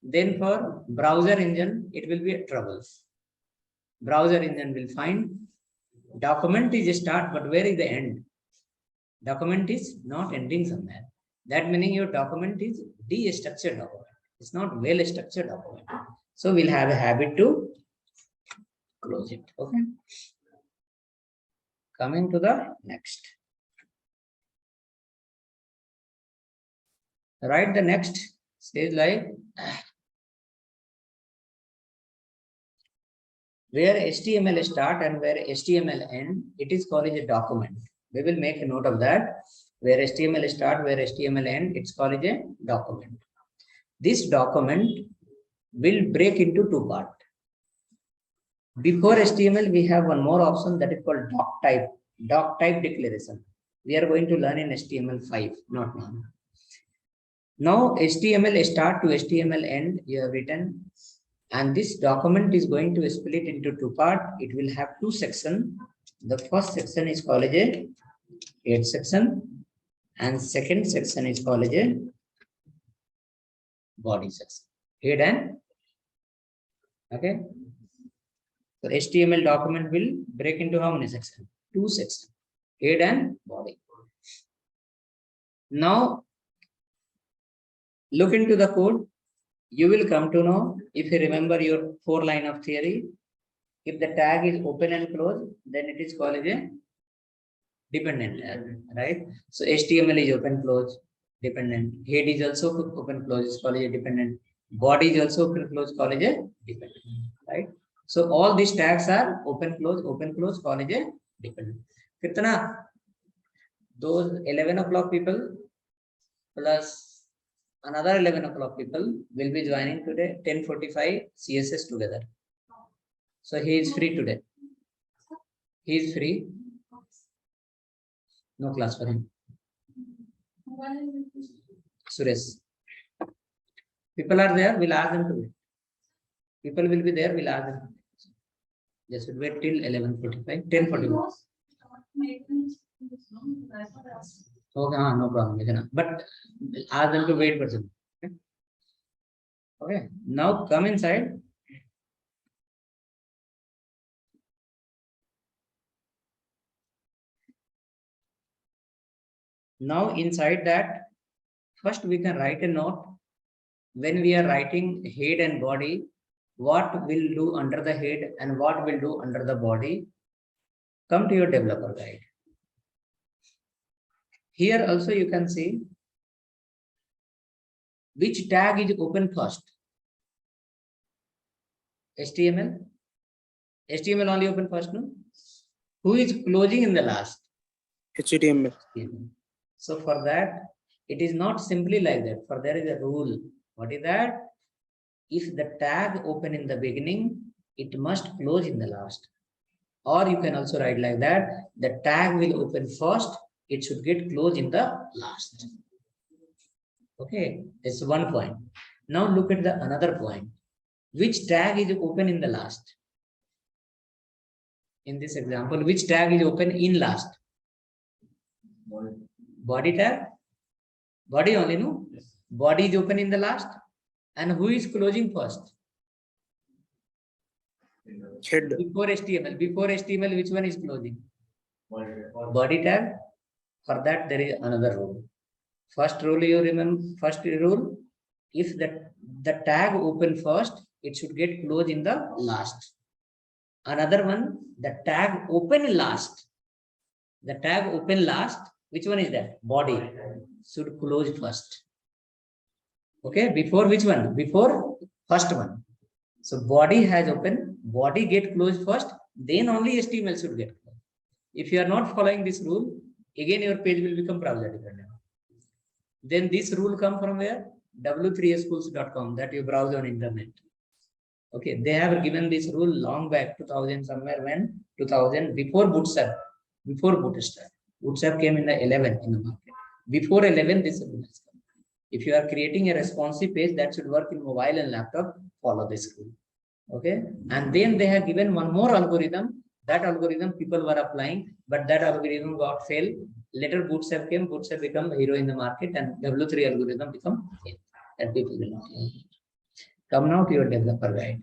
then for browser engine, it will be a trouble. Browser engine will find document is a start, but where is the end? Document is not ending somewhere. That meaning your document is de-structured document. It's not well-structured document. So we'll have a habit to close it. Okay. Coming to the next. Write the next. Says like where HTML start and where HTML end, it is called a document. We will make a note of that. Where HTML start, where HTML end, it's called a document. This document will break into two parts. Before HTML, we have one more option that is called doc type declaration. We are going to learn in HTML5, not now. Now HTML start to HTML end, you have written, and this document is going to split into two parts. It will have two sections. The first section is called a head section, and second section is called a body section. Head and okay. So HTML document will break into how many sections? Two sections, head and body. Now look into the code. You will come to know, if you remember your 4 line of theory, if the tag is open and closed, then it is called a dependent tag, right? So HTML is open, close, dependent. Head is also open, close, is called a dependent. Body is also open, close, called a dependent, right? So all these tags are open, close, called a dependent. Kitna? Those 11 o'clock people plus another 11 o'clock people will be joining today 10:45 CSS together. So he is free today. He is free. No class for him. Suresh. People are there, we'll ask them to wait. People will be there, we'll ask them. Just wait till 11:45, 10:45. Okay, no problem. But ask them to wait for some. Okay, now come inside. Now inside that, first we can write a note. When we are writing head and body, what will do under the head and what will do under the body? Come to your developer guide. Here also you can see which tag is open first. HTML. HTML only open first, no? Who is closing in the last? HTML. So for that, It is not simply like that. For there is a rule. What is that? If the tag open in the beginning, it must close in the last. Or you can also write like that. The tag will open first. It should get closed in the last. Okay, that's one point. Now look at the another point. Which tag is open in the last? In this example, which tag is open in last? Body tag? Body only, no? Body is open in the last. And who is closing first? Head. Before HTML. Before HTML, which one is closing? Body tag. For that, there is another rule. First rule you remember. First rule, if the tag open first, it should get closed in the last. Another one, the tag open last. The tag open last. Which one is that? Body should close first. Okay, before which one? Before first one. So body has open, body get closed first, then only HTML should get closed. If you are not following this rule, again your page will become browser dependent. Then this rule come from where? w3schools.com, that you browse on internet. Okay, they have given this rule long back, 2000 somewhere, when 2000, before Bootstrap. Bootstrap came in the 11 in the market. Before 11, this rule has come. If you are creating a responsive page that should work in mobile and laptop, follow this rule. Okay, and then they have given one more algorithm. That algorithm people were applying, but that algorithm got failed. Later Bootstrap came, Bootstrap become a hero in the market, and W3 algorithm become failed. That people will not use. Come now to your developer guide.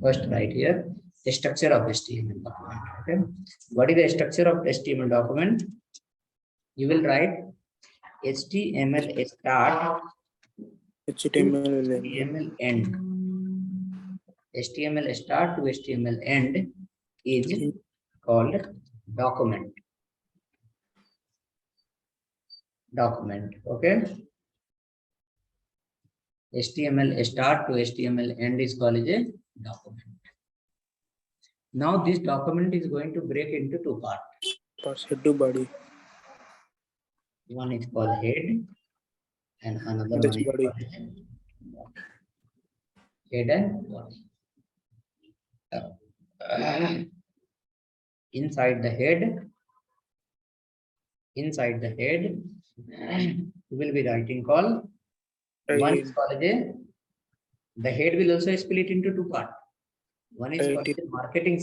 First, right here, the structure of HTML document. Okay, what is the structure of HTML document? You will write HTML start, HTML end. HTML start to HTML end is called document. Okay. HTML start to HTML end is called a document. Now this document is going to break into two parts. Head to body. One is called head and another That's one is body. called head and body. Inside the head, we will be writing called, one is called the head will also split into two parts. One is called the marketing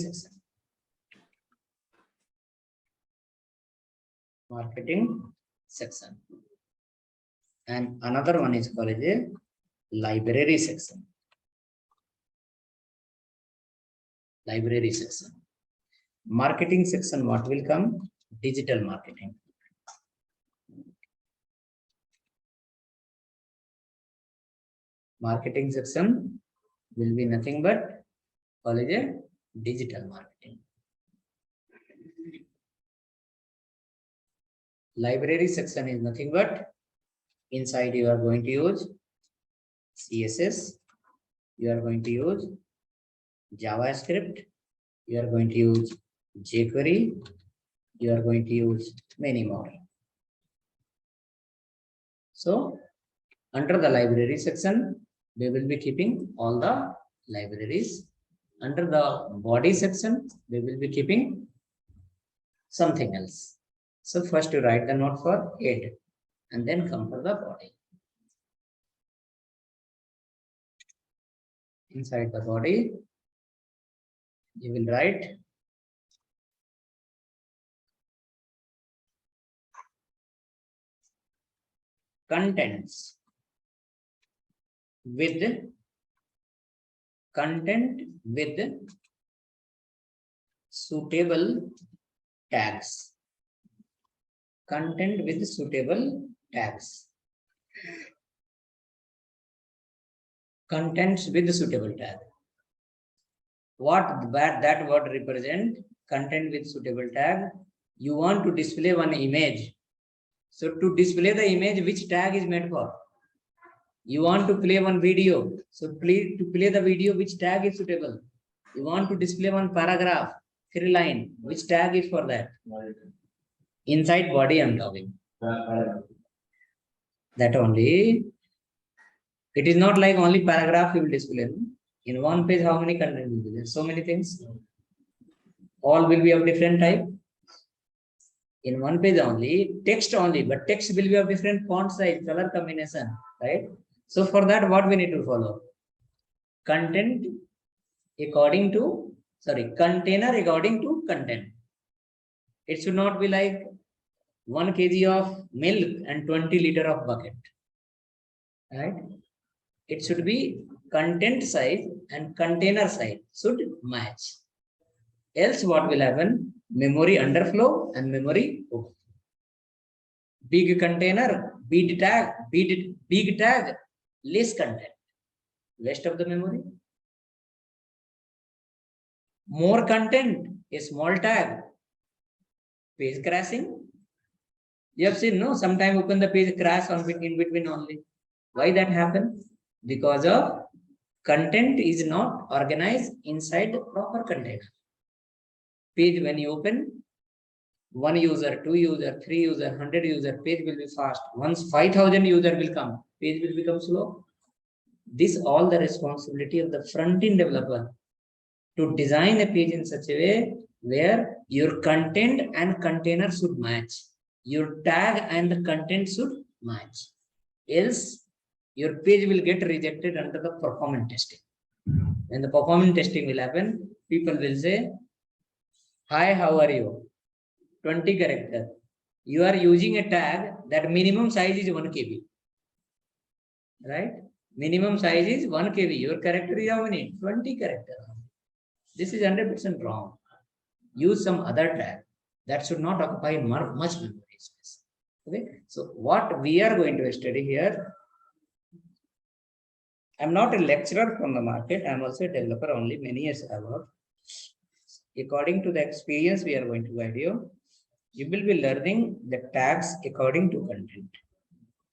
section. And another one is called a library section. Marketing section, what will come? Digital marketing. Marketing section will be nothing but called a digital marketing. Library section is nothing but inside you are going to use CSS, you are going to use JavaScript, you are going to use jQuery, you are going to use many more. So under the library section, we will be keeping all the libraries. Under the body section, we will be keeping something else. So first you write the note for head and then come for the body. Inside the body, you will write contents with suitable tags. Content with suitable tags. Contents with suitable tag. What that word represent? Content with suitable tag. You want to display one image. So to display the image, which tag is made for? You want to play one video. So to play the video, which tag is suitable? You want to display one paragraph, 3 lines. Which tag is for that? Inside body I'm talking. That only. It is not like only paragraph you will display. In one page, how many content will be there? So many things. All will be of different type. In one page only, text only, but text will be of different font size, color combination, right? So for that, what we need to follow? Content according to, container according to content. It should not be like 1 kg of milk and 20 liter of bucket, right? It should be content size and container size should match. Else what will happen? Memory underflow and memory overflow. Big container, big tag, less content. Waste of the memory. More content, a small tag, page crashing. You have seen, no? Sometime open the page, crash on in between only. Why that happen? Because of content is not organized inside the proper container. Page when you open, 1 user, 2 user, 3 user, 100 user, page will be fast. Once 5,000 user will come, page will become slow. This all the responsibility of the front-end developer to design a page in such a way where your content and container should match. Your tag and the content should match. Else, your page will get rejected under the performance testing. When the performance testing will happen, people will say, hi, how are you? 20 character. You are using a tag that minimum size is 1 KB. Right? Minimum size is 1 KB. Your character is how many? 20 character. This is 100% wrong. Use some other tag that should not occupy much memory space. Okay. So what we are going to study here, I'm not a lecturer from the market. I'm also a developer only many years ago. According to the experience we are going to guide you, you will be learning the tags according to content.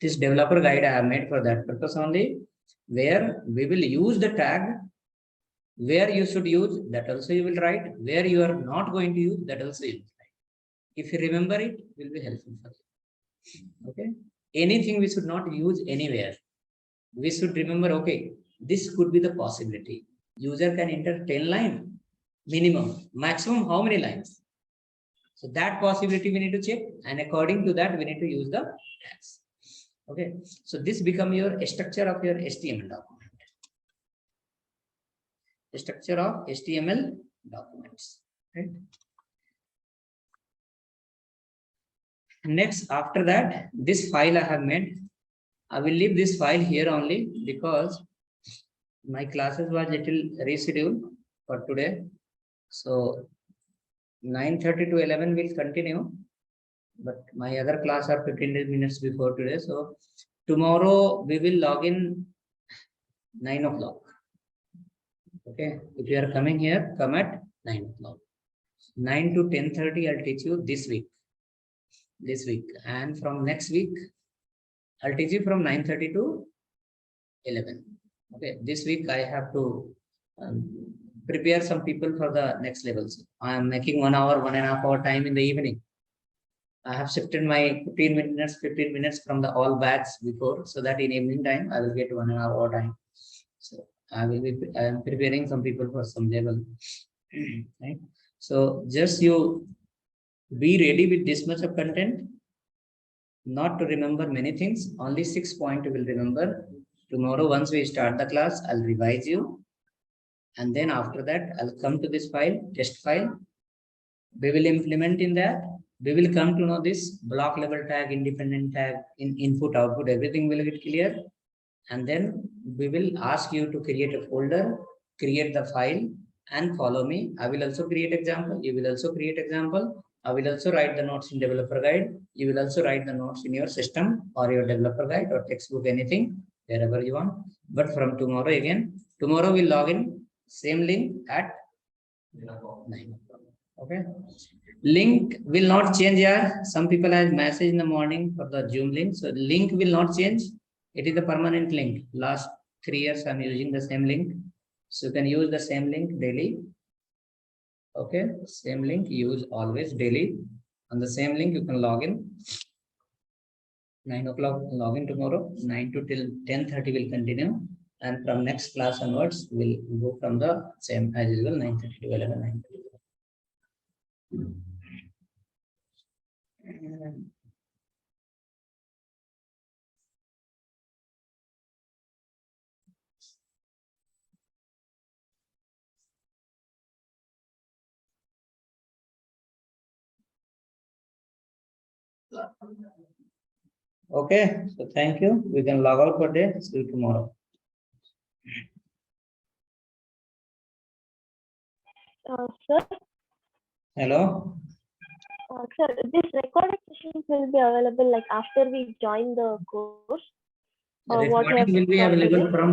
This developer guide I have made for that purpose only, where we will use the tag, where you should use, that also you will write, where you are not going to use, that also you will write. If you remember it, it will be helpful for you. Okay. Anything we should not use anywhere. We should remember, okay, this could be the possibility. User can enter 10 lines, minimum, maximum, how many lines? So that possibility we need to check, and according to that, we need to use the tags. Okay, so this become your structure of your HTML document. The structure of HTML documents. Right? Next, after that, this file I have made. I will leave this file here only because my classes was little rescheduled for today. So 9:30 to 11 will continue, but my other class are 15 minutes before today. So tomorrow we will log in 9 o'clock. Okay, if you are coming here, come at 9 o'clock. 9 to 10:30 I'll teach you this week. And from next week I'll teach you from 9:30 to 11. Okay, this week I have to prepare some people for the next levels. I am making 1 hour, 1.5 hour time in the evening. I have shifted my 15 minutes from the all batch before, so that in evening time I will get 1.5 hour time. So I am preparing some people for some level. Right? So just you be ready with this much of content, not to remember many things, only 6 points you will remember. Tomorrow, once we start the class, I'll revise you. And then after that, I'll come to this file, test file. We will implement in that. We will come to know this block level tag, independent tag, input, output, everything will get clear. And then we will ask you to create a folder, create the file, and follow me. I will also create example. You will also create example. I will also write the notes in developer guide. You will also write the notes in your system or your developer guide or textbook, anything, wherever you want. But from tomorrow again, tomorrow we'll log in, same link at 9 o'clock. Okay. Link will not change here. Some people have message in the morning for the Zoom link. So the link will not change. It is a permanent link. Last 3 years I'm using the same link. So you can use the same link daily. Okay, same link use always daily. On the same link you can log in. 9 o'clock login tomorrow, 9 to till 10:30 will continue. And from next class onwards, we'll go from the same as usual, 9:30 to 11, 9:30. Okay, so thank you. We can log out for day. See you tomorrow. Sir, Hello. sir, this recorded sessions will be available like after we join the course. The What you recording have will be taught available today? from